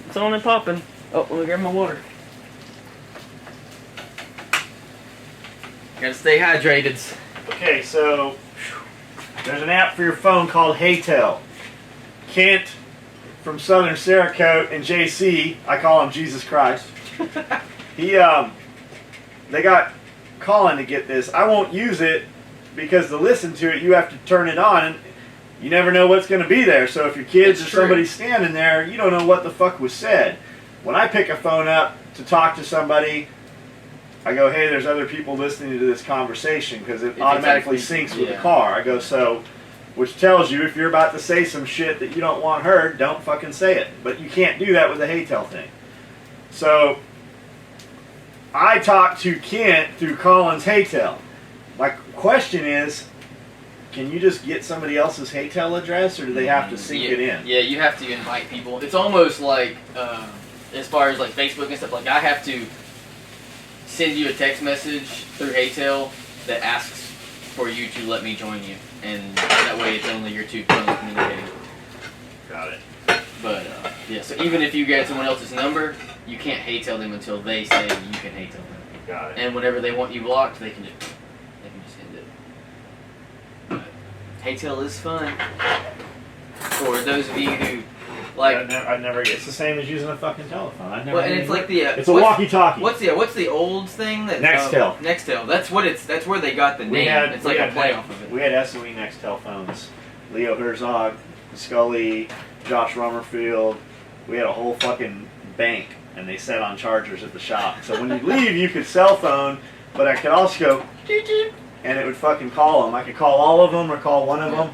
It's on and popping. Oh, let me grab my water. Gotta stay hydrated. Okay, so there's an app for your phone called Haytel. Kent from Southern Cerakote and JC, I call him Jesus Christ. They got Colin to get this. I won't use it because to listen to it, you have to turn it on, and you never know what's going to be there. So if your kids or somebody's standing there, you don't know what the fuck was said. When I pick a phone up to talk to somebody, I go, hey, there's other people listening to this conversation, because it automatically syncs with the car. I go, so, which tells you if you're about to say some shit that you don't want heard, don't fucking say it. But you can't do that with the Haytel thing. So I talked to Kent through Colin's Haytel. My question is, can you just get somebody else's Haytel address, or do they have to sync it in? Yeah, you have to invite people. It's almost like, as far as like Facebook and stuff, like I have to send you a text message through Haytel that asks for you to let me join you, and that way it's only your two phones communicating. Got it. But yeah, so even if you get someone else's number, you can't Haytel them until they say you can Haytel them. Got it. And whenever they want you blocked, they can just end it. But Haytel is fun for those of you who like. I've never. It's the same as using a fucking telephone. I've never. Well, and it's like the. It's a walkie-talkie. What's the old thing that? Nextel. Nextel. That's what it's. That's where they got the name. It's like a play off of it. We had SOE Nextel phones. Leo Herzog, Scully, Josh Rummerfield. We had a whole fucking bank, and they sat on chargers at the shop. So when you leave, you could cell phone, but I could also go, and it would fucking call them. I could call all of them or call one of them.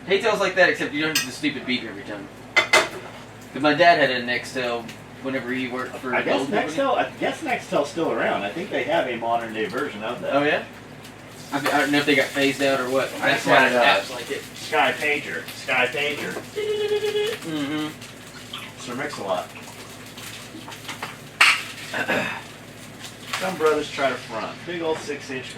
Haytel's like that, except you don't do the stupid beep every time. Because my dad had a Nextel whenever he worked for. I guess Nextel's still around. I think they have a modern day version of that. Oh yeah. I don't know if they got phased out or what. I just had apps like it. Sky Pager. Mm-hmm. Sir Mix-a-Lot. Some brothers try to front. Big old 6-inch.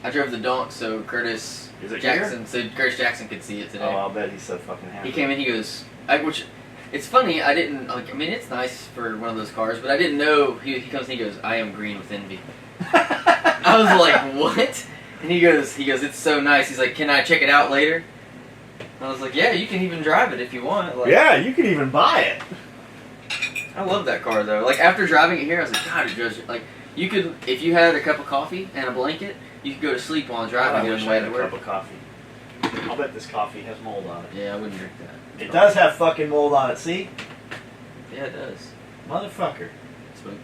I drove the donk so Curtis Jackson could see it today. Oh, I'll bet he's so fucking happy. He came in, he goes, which, it's funny, I didn't, like, I mean, it's nice for one of those cars, but I didn't know, he comes and he goes, I am green with envy. I was like, what? And he goes, it's so nice. He's like, can I check it out later? I was like, yeah, you can even drive it if you want. Like, yeah, you can even buy it. I love that car though. Like after driving it here, I was like, God, it just like you could, if you had a cup of coffee and a blanket, you could go to sleep while driving on the way to work. A cup of coffee. I'll bet this coffee has mold on it. Yeah, I wouldn't drink that. It does have fucking mold on it. See? Yeah, it does. Motherfucker. Sweet.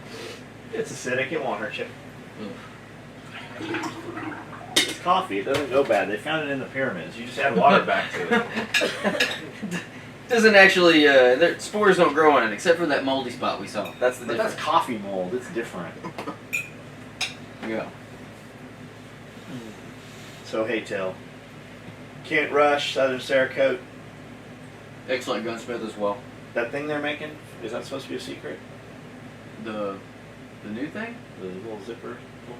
It's acidic. It won't hurt you. Oof. It's coffee. It doesn't go bad. They found it in the pyramids. You just add water back to it. Doesn't actually, spores don't grow on it, except for that moldy spot we saw. That's the difference. That's coffee mold. It's different. Yeah. So, Haytel. Kent Rush, Southern Cerakote. Excellent gunsmith as well. That thing they're making, is that supposed to be a secret? The new thing? The little zipper pulls?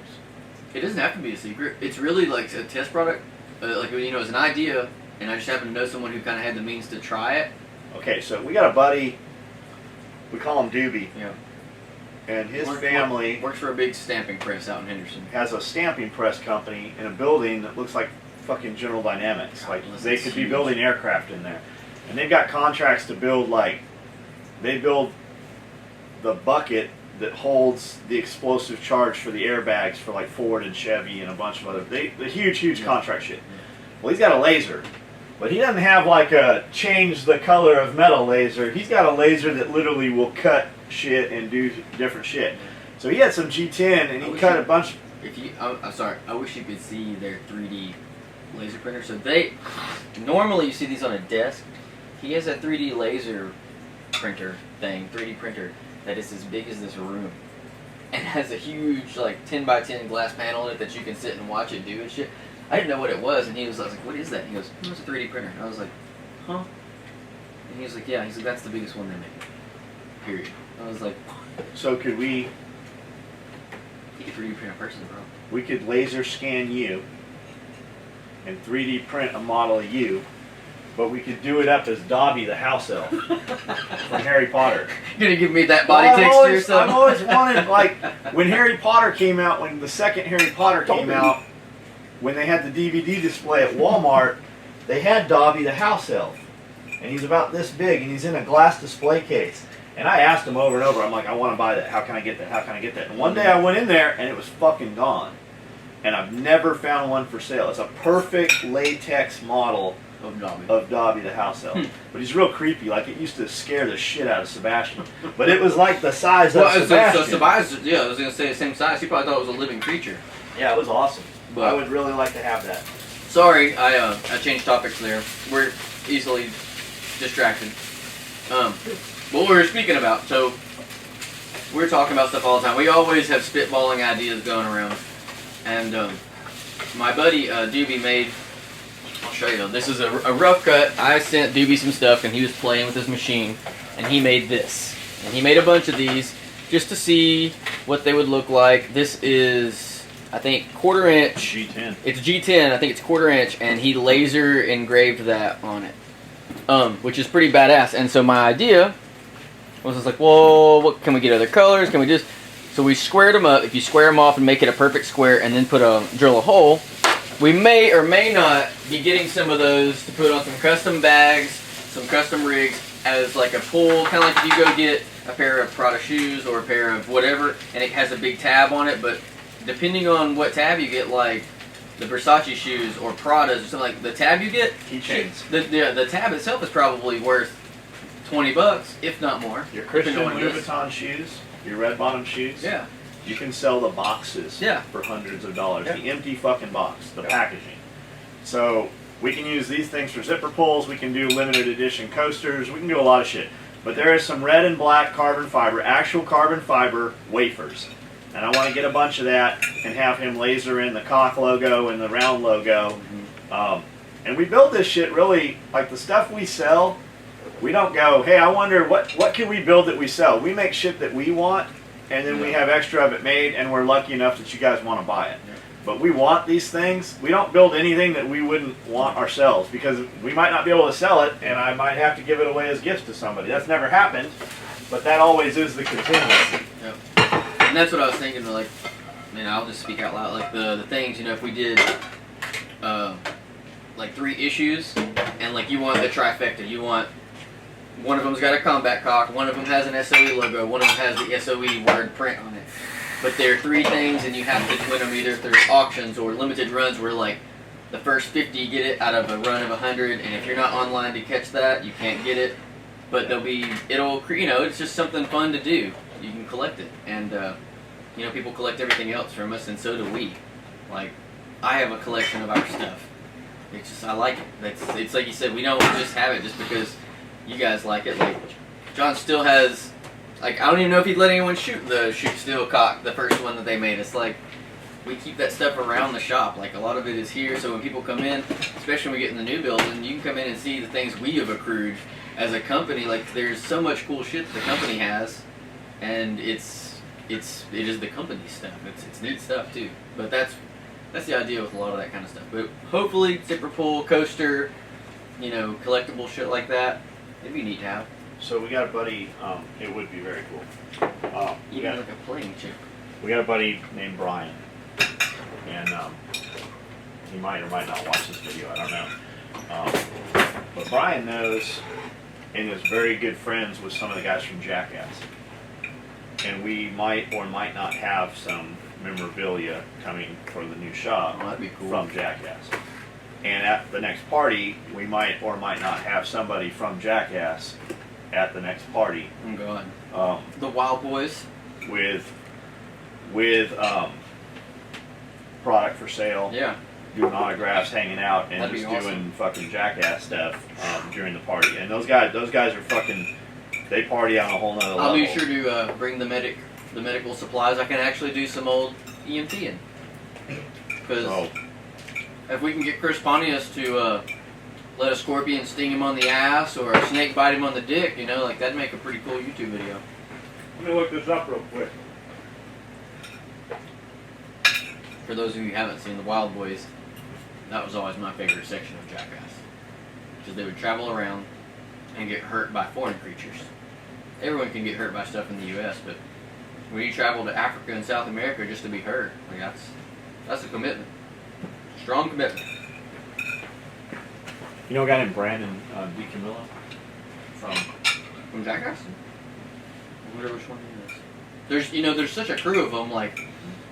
It doesn't have to be a secret. It's really like a test product. Like, you know, it's an idea, and I just happen to know someone who kind of had the means to try it. Okay, so we got a buddy, we call him Doobie. Yeah. And his family works for a big stamping press out in Henderson. Has a stamping press company in a building that looks like fucking General Dynamics. Like they could be building aircraft in there. And they've got contracts to build they build the bucket that holds the explosive charge for the airbags for like Ford and Chevy and a bunch of other, the huge contract shit. Well, he's got a laser. But he doesn't have like a change the color of metal laser. He's got a laser that literally will cut shit and do different shit. So he had some G10 and he cut a bunch. I'm sorry, I wish you could see their 3D laser printer. So normally you see these on a desk. He has a 3D laser printer thing, 3D printer, that is as big as this room. And has a huge like 10 by 10 glass panel in it that you can sit and watch it do and shit. I didn't know what it was, and I was like, what is that? He goes, it's a 3D printer. And I was like, huh? And he was like, yeah. He's like, that's the biggest one they make. Period. I was like, so could we... You could 3D print a person, bro. We could laser scan you and 3D print a model of you but we could do it up as Dobby the house elf from Harry Potter. You're gonna give me that body Well, texture or something? I've always wanted, like, when Harry Potter came out, when the second Harry Potter came out, when they had the DVD display at Walmart, they had Dobby the house elf. And he's about this big, and he's in a glass display case. And I asked him over and over, I'm like, I want to buy that. How can I get that? How can I get that? And one day I went in there, and it was fucking gone. And I've never found one for sale. It's a perfect latex model of Dobby the house elf. But he's real creepy. Like, it used to scare the shit out of Sebastian. But it was like the size of Sebastian. So Sebastian, yeah, I was going to say the same size. He probably thought it was a living creature. Yeah, it was awesome. But I would really like to have that. Sorry, I changed topics there. We're easily distracted. What we were speaking about, so we're talking about stuff all the time. We always have spitballing ideas going around. And my buddy Doobie made, I'll show you, this is a rough cut. I sent Doobie some stuff and he was playing with his machine and he made this. And he made a bunch of these just to see what they would look like. This is, I think, 1/4 inch. G10. It's G10, I think it's 1/4 inch, and he laser engraved that on it. Which is pretty badass. And so my idea was just like, well, what can we get other colors? Can we just... So we squared them up. If you square them off and make it a perfect square and then drill a hole, we may or may not be getting some of those to put on some custom bags, some custom rigs as like a pull, kind of like if you go get a pair of Prada shoes or a pair of whatever and it has a big tab on it, but depending on what tab you get, like the Versace shoes or Prada's or something, like the tab you get, keychains. The tab itself is probably worth $20, if not more. Your Christian Louis Vuitton shoes, your red bottom shoes. Yeah. You can sell the boxes for hundreds of dollars. Yeah. The empty fucking box, the packaging. So we can use these things for zipper pulls. We can do limited edition coasters. We can do a lot of shit. But there is some red and black carbon fiber, actual carbon fiber wafers. And I want to get a bunch of that and have him laser in the cock logo and the round logo. And we build this shit really, like the stuff we sell, we don't go, hey, I wonder what can we build that we sell. We make shit that we want, and then we have extra of it made, and we're lucky enough that you guys want to buy it. But we want these things. We don't build anything that we wouldn't want ourselves, because we might not be able to sell it, and I might have to give it away as gifts to somebody. That's never happened, but that always is the contingency. Yep. And that's what I was thinking, like, I'll just speak out loud, like the things, if we did like 3 issues, and like you want the trifecta, you want one of them's got a combat cock, one of them has an SOE logo, one of them has the SOE word print on it. But there are 3 things, and you have to win them either through auctions or limited runs where, like, the first 50 get it out of a run of 100, and if you're not online to catch that, you can't get it. But it's just something fun to do. You can collect it, and people collect everything else from us, and so do we. Like, I have a collection of our stuff. It's just, I like it. It's like you said, we don't just have it just because you guys like it. Like, John still has, like, I don't even know if he'd let anyone shoot the Shoot Steel cock, the first one that they made. It's like, we keep that stuff around the shop. Like, a lot of it is here, so when people come in, especially when we get in the new building, you can come in and see the things we have accrued as a company. Like, there's so much cool shit that the company has, and it is the company stuff. It's neat stuff too. But that's the idea with a lot of that kind of stuff. But hopefully, zipper pull, coaster, collectible shit like that, it'd be neat to have. So we got a buddy, it would be very cool. Even like a playing chip. We got a buddy named Brian, and he might or might not watch this video, I don't know. But Brian knows and is very good friends with some of the guys from Jackass. And we might or might not have some memorabilia coming for the new shop that'd be cool. From Jackass. And at the next party, we might or might not have somebody from Jackass at the next party. Oh God. The Wild Boys. With product for sale. Yeah. Doing autographs, hanging out, and That'd just be awesome. doing fucking Jackass stuff during the party. And those guys are fucking, they party on a whole nother level. I'll be sure to bring the medical supplies. I can actually do some old EMTing. Because if we can get Chris Pontius to let a scorpion sting him on the ass or a snake bite him on the dick, like that'd make a pretty cool YouTube video. Let me look this up real quick. For those of you who haven't seen the Wild Boys, that was always my favorite section of Jackass. because they would travel around and get hurt by foreign creatures. Everyone can get hurt by stuff in the U.S., but when you travel to Africa and South America just to be hurt, like that's a commitment. Strong commitment. You know a guy named Brandon DiCamillo? From Jackass? I wonder which one he is. There's such a crew of them. Like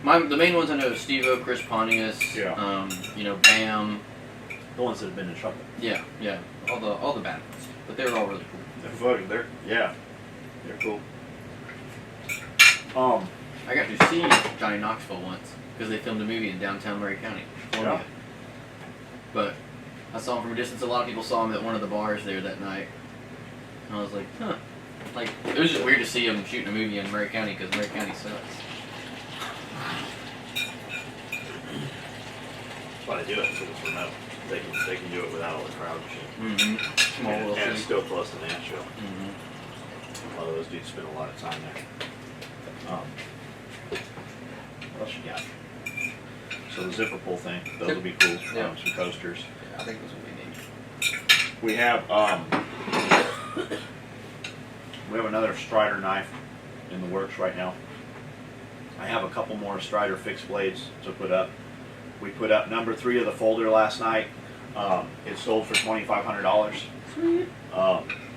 the main ones I know is Steve-O, Chris Pontius, Bam. The ones that have been in trouble. Yeah, all the bad ones. But they were all really cool. They're cool. I got to see Johnny Knoxville once because they filmed a movie in downtown Murray County, Columbia. Yeah. But I saw him from a distance. A lot of people saw him at one of the bars there that night. And I was like, huh. Like, it was just weird to see him shooting a movie in Murray County because Murray County sucks. That's why they do it, because it's remote. They can do it without all the crowd and shit. Mm-hmm. Small little and it's city. still close to Nashville. Mm-hmm. A lot of those dudes spend a lot of time there. What else you got? So the zipper pull thing, those will be cool. Yeah. Some coasters. Yeah, I think that's what we need. We have another Strider knife in the works right now. I have a couple more Strider fixed blades to put up. We put up number 3 of the folder last night. It sold for $2,500. Sweet.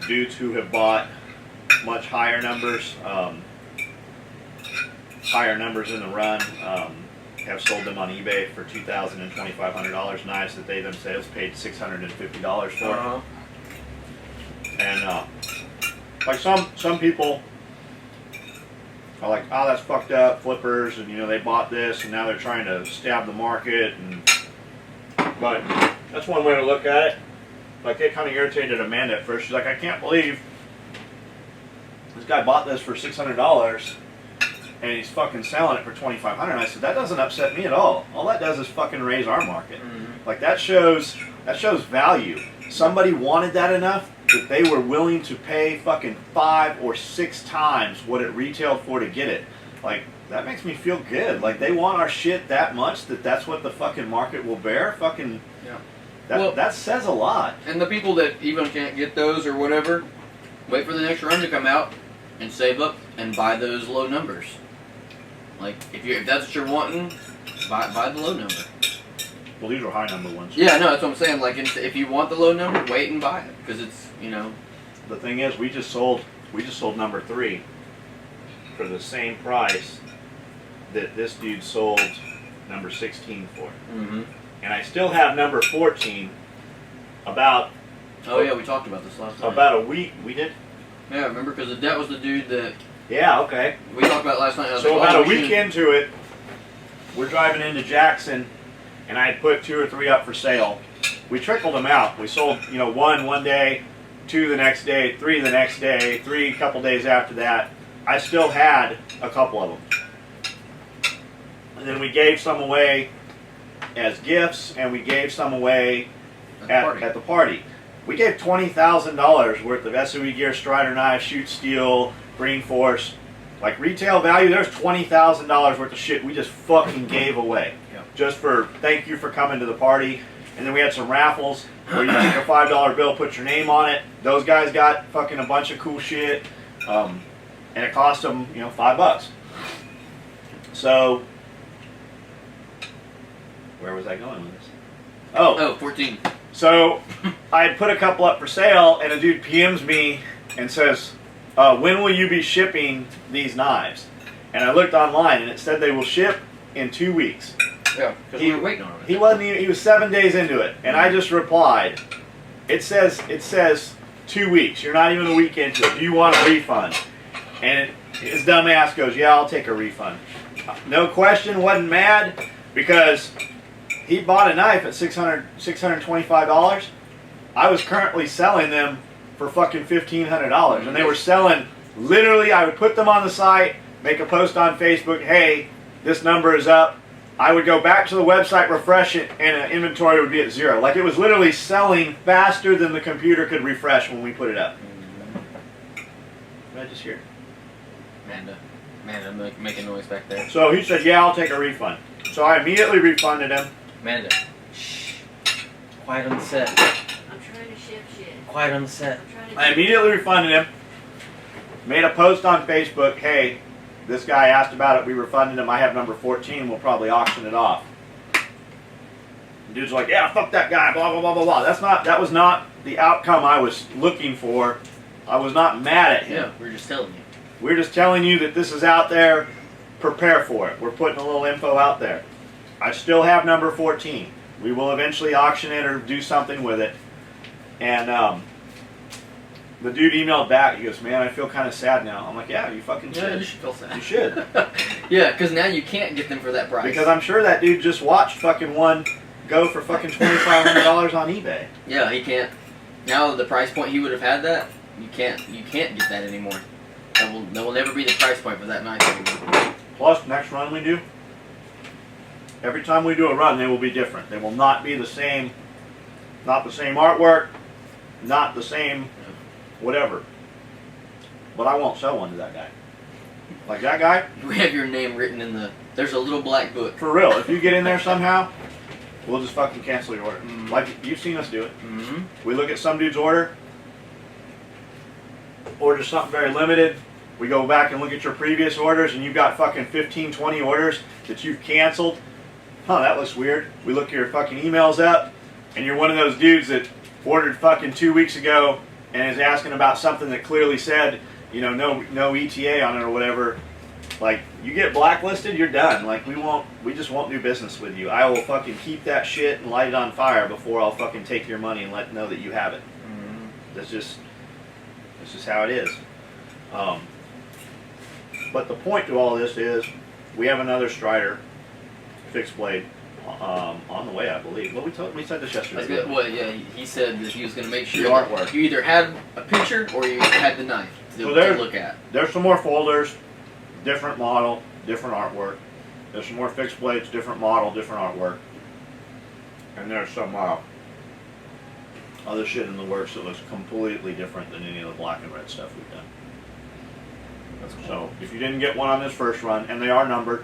Dudes who have bought much higher numbers in the run, have sold them on eBay for $2,000 and $2,500 knives that they themselves paid $650 for. Uh-huh. And like some people are like, oh, that's fucked up, flippers, and they bought this and now they're trying to stab the market. But that's one way to look at it. Like, it kind of irritated Amanda at first. She's like, I can't believe this guy bought this for $600 and he's fucking selling it for $2,500. And I said, that doesn't upset me at all. All that does is fucking raise our market. Mm-hmm. Like, that shows value. Somebody wanted that enough that they were willing to pay fucking 5 or 6 times what it retailed for to get it. Like, that makes me feel good. Like, they want our shit that much that's what the fucking market will bear. Fucking, yeah. That says a lot. And the people that even can't get those or whatever, wait for the next run to come out and save up and buy those low numbers. Like, if that's what you're wanting, buy the low number. Well, these are high number ones. Yeah, no, that's what I'm saying. Like, if you want the low number, wait and buy it because it's The thing is, we just sold number 3 for the same price that this dude sold number 16 for. Mm-hmm. And I still have number 14 about... Oh, yeah, we talked about this last night. About a week, we did? Yeah, remember? Because that was the dude that... Yeah, okay. We talked about last night. So about a week into it, we're driving into Jackson, and I had put 2 or 3 up for sale. We trickled them out. We sold, 1 day, 2 the next day, 3 the next day, 3 a couple days after that. I still had a couple of them. And then we gave some away as gifts, and we gave some away at the party. We gave $20,000 worth of SOE gear, Strider knives, shoot steel, Green Force. Like, retail value, there's $20,000 worth of shit we just fucking gave away. Yep. Just for thank you for coming to the party. And then we had some raffles where you take a $5 bill, put your name on it. Those guys got fucking a bunch of cool shit. And it cost them, $5. So, where was I going with this? Oh, 14. So, I had put a couple up for sale, and a dude PMs me and says, when will you be shipping these knives? And I looked online, and it said they will ship in 2 weeks. Yeah, because we were waiting on it. He was 7 days into it, and I just replied, it says 2 weeks. You're not even a week into it. Do you want a refund? And his dumb ass goes, yeah, I'll take a refund. No question, wasn't mad, because he bought a knife at $625. I was currently selling them for fucking $1,500, and they were selling, literally, I would put them on the site, make a post on Facebook, hey, this number is up. I would go back to the website, refresh it, and an inventory would be at 0. Like, it was literally selling faster than the computer could refresh when we put it up. What did I just hear? Amanda making noise back there. So he said, yeah, I'll take a refund. So I immediately refunded him. Amanda, shh. Quiet on the set. I'm trying to ship quiet on the set. I immediately refunded him. Made a post on Facebook. Hey, this guy asked about it. We refunded him. I have number 14. We'll probably auction it off. The dude's like, yeah, fuck that guy. Blah blah blah blah blah. That was not the outcome I was looking for. I was not mad at him. Yeah, we're just telling you. We're just telling you that this is out there. Prepare for it. We're putting a little info out there. I still have number 14. We will eventually auction it or do something with it. And the dude emailed back. He goes, man, I feel kind of sad now. I'm like, yeah, you fucking should. Yeah, you should feel sad. You should. Yeah, because now you can't get them for that price. Because I'm sure that dude just watched fucking one go for fucking $2,500 on eBay. Yeah, he can't. Now the price point he would have had that, you can't get that anymore. That will never be the price point for that knife anymore. Plus, next run we do, every time we do a run, they will be different. They will not be the same, not the same artwork, not the same whatever. But I won't sell one to that guy. Like that guy? We have your name written in the, there's a little black book. For real, if you get in there somehow, we'll just fucking cancel your order. Like, you've seen us do it. We look at some dude's order, order something very limited. We go back and look at your previous orders, and you've got fucking 15, 20 orders that you've canceled. Huh, that looks weird. We look at your fucking emails up, and you're one of those dudes that ordered fucking 2 weeks ago and is asking about something that clearly said, you know, no ETA on it or whatever. Like, you get blacklisted, you're done. Like, we just won't do business with you. I will fucking keep that shit and light it on fire before I'll fucking take your money and let know that you have it. That's just how it is. But the point to all this is, we have another Strider fixed blade on the way, I believe. Well, we said this yesterday. Well, yeah, he said that he was going to make sure the artwork. You either had a picture or you had the knife to look at. There's some more folders, different model, different artwork. There's some more fixed blades, different model, different artwork. And there's some other shit in the works that looks completely different than any of the black and red stuff we've done. That's cool. So if you didn't get one on this first run, and they are numbered,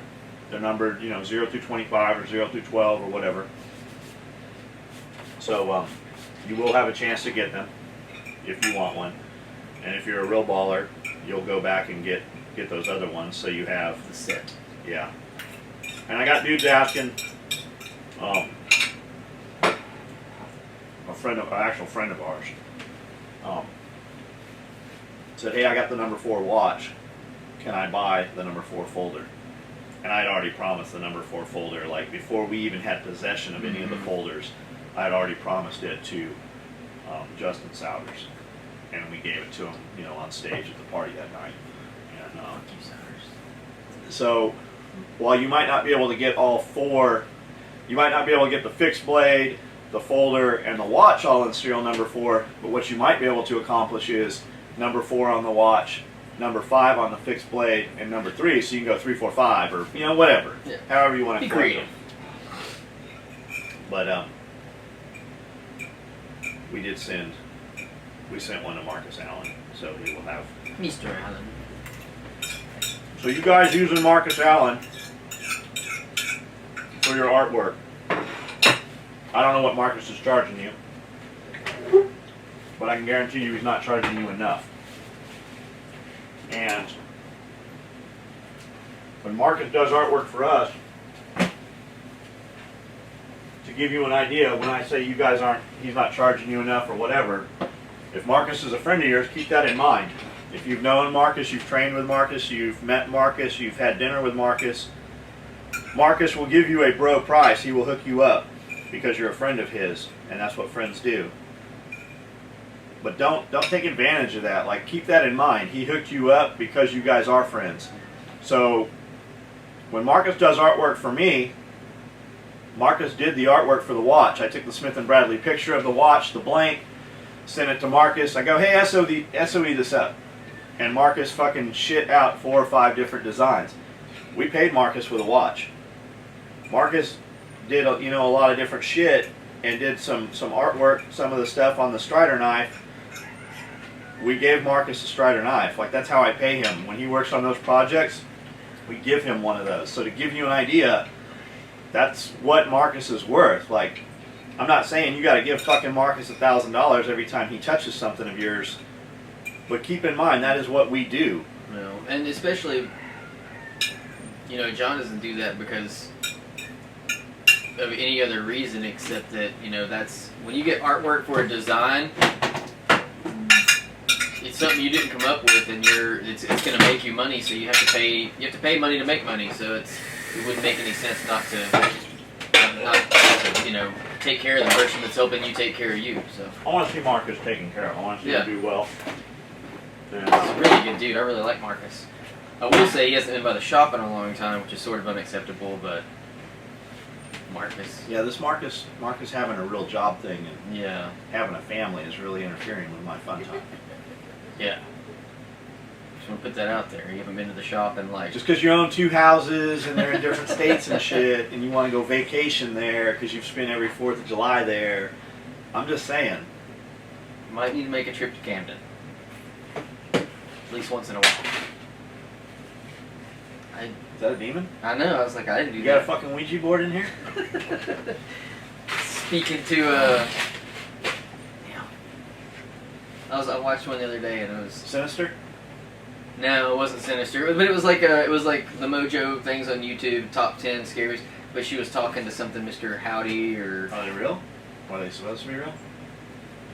they're numbered, 0 through 25 or 0 through 12 or whatever. So you will have a chance to get them if you want one. And if you're a real baller, you'll go back and get those other ones so you have the set. Yeah. And I got dudes asking, an actual friend of ours, said, hey, I got the number 4 watch. Can I buy the number 4 folder? And I'd already promised the number 4 folder, like before we even had possession of any of the folders, I'd already promised it to Justin Souders. And we gave it to him, on stage at the party that night. And so, while you might not be able to get all 4, you might not be able to get the fixed blade, the folder, and the watch all in serial number 4, but what you might be able to accomplish is number 4 on the watch, number 5 on the fixed blade, and number 3, so you can go 3, 4, 5, or whatever, however you want to be creative. But we sent one to Marcus Allen, so he will have Mr. Allen. So you guys using Marcus Allen for your artwork. I don't know what Marcus is charging you, but I can guarantee you he's not charging you enough. And when Marcus does artwork for us, to give you an idea, when I say he's not charging you enough or whatever, if Marcus is a friend of yours, keep that in mind. If you've known Marcus, you've trained with Marcus, you've met Marcus, you've had dinner with Marcus, Marcus will give you a bro price. He will hook you up because you're a friend of his, and that's what friends do. But don't take advantage of that. Like, keep that in mind. He hooked you up because you guys are friends. So when Marcus does artwork for me, Marcus did the artwork for the watch. I took the Smith & Bradley picture of the watch, the blank, sent it to Marcus. I go, hey, SOE this up. And Marcus fucking shit out 4 or 5 different designs. We paid Marcus for the watch. Marcus did a lot of different shit and did some artwork, some of the stuff on the Strider knife. We gave Marcus a Strider knife. Like, that's how I pay him. When he works on those projects, we give him one of those. So to give you an idea, that's what Marcus is worth. Like, I'm not saying you got to give fucking Marcus $1,000 every time he touches something of yours, but keep in mind that is what we do. No, and especially, John doesn't do that because of any other reason except that that's when you get artwork for a design. It's something you didn't come up with, and it's going to make you money. So you have to pay money to make money. So it wouldn't make any sense not to take care of the person that's helping you take care of you. So I want to see Marcus taken care of. I want to see him do well. He's a really good dude. I really like Marcus. I will say he hasn't been by the shop in a long time, which is sort of unacceptable, but Marcus. Yeah, this Marcus having a real job thing and Yeah. having a family is really interfering with my fun time. Yeah. Just want to put that out there. You haven't been to the shop in Just because you own 2 houses and they're in different states and shit, and you want to go vacation there because you've spent every 4th of July there, I'm just saying. Might need to make a trip to Camden. At least once in a while. Is that a demon? I know. I was like, I didn't do You that. got a fucking Ouija board in here? Speaking to I watched one the other day and it was Sinister? No, it wasn't sinister. But it was like the Mojo things on YouTube, top 10 scaries. But she was talking to something, Mr. Howdy or. Are they real? Are they supposed to be real?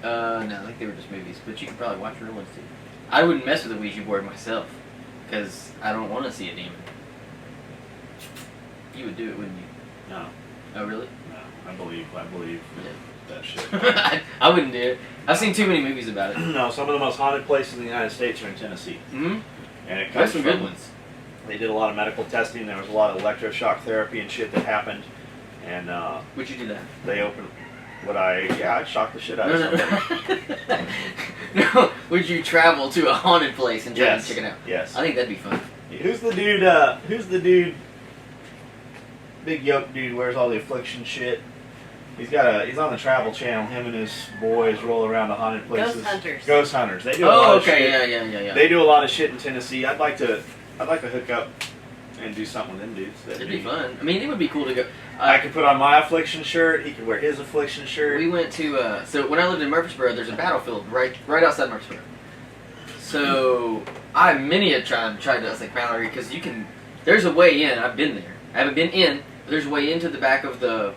No, I think they were just movies. But you can probably watch real ones too. I wouldn't mess with a Ouija board myself because I don't want to see a demon. You would do it, wouldn't you? No. Oh, really? No. I believe that shit. I wouldn't do it. I've seen too many movies about it. No, some of the most haunted places in the United States are in Tennessee. Mm-hmm. And it There's comes some from, good ones. They did a lot of medical testing. There was a lot of electroshock therapy and shit that happened. And Would you do that? they opened. I'd shock the shit out of somebody. No. Would you travel to a haunted place and try Yes. to check it out? Yes. I think that'd be fun. Who's the dude? Big yoke dude wears all the affliction shit. He's on the Travel Channel. Him and his boys roll around to haunted places. Ghost hunters. They do a lot of shit. Yeah. They do a lot of shit in Tennessee. I'd like to hook up and do something with them dudes. It'd be fun. I mean, it would be cool to go. I could put on my affliction shirt. He could wear his affliction shirt. We went to so when I lived in Murfreesboro, there's a battlefield right outside Murfreesboro. So I many a time tried to. I was like, Mallory, because you can. There's a way in. I've been there. I haven't been in. But there's a way into the back of the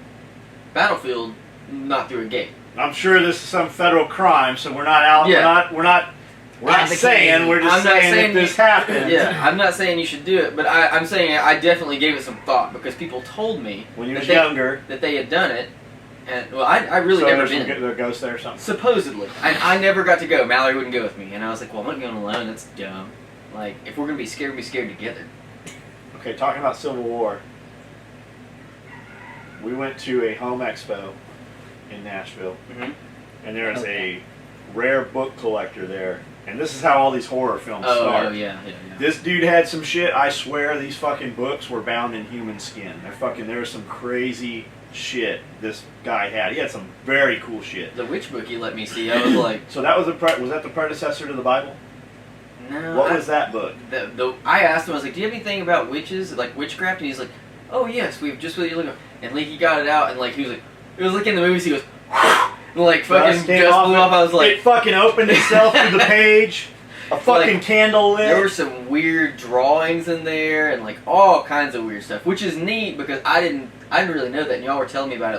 battlefield, not through a gate. I'm sure this is some federal crime, so we're not out. Yeah. We're not saying. We're just saying that this happened. Yeah, I'm not saying you should do it, but I'm saying I definitely gave it some thought because people told me when you was younger that they had done it, and well, I really so never there's been. There ghosts there or something. Supposedly, I never got to go. Mallory wouldn't go with me, and I was like, well, I'm not going alone. That's dumb. Like, if we're gonna be scared, we'll be scared together. Okay, talking about Civil War. We went to a home expo in Nashville, and there's a rare book collector there. And this is how all these horror films start. Oh, yeah. This dude had some shit. I swear these fucking books were bound in human skin. There was some crazy shit this guy had. He had some very cool shit. The witch book you let me see, I was like... So that was that the predecessor to the Bible? No. What was that book? I asked him, I was like, do you have anything about witches, like witchcraft? And he's like, oh yes, we've just really looked. And like he got it out, and like he was like, it was like in the movies. He goes, and like fucking just blew off. I was like, it fucking opened itself through the page. A fucking like, candle lit. There were some weird drawings in there, and like all kinds of weird stuff, which is neat because I didn't really know that, and y'all were telling me about it.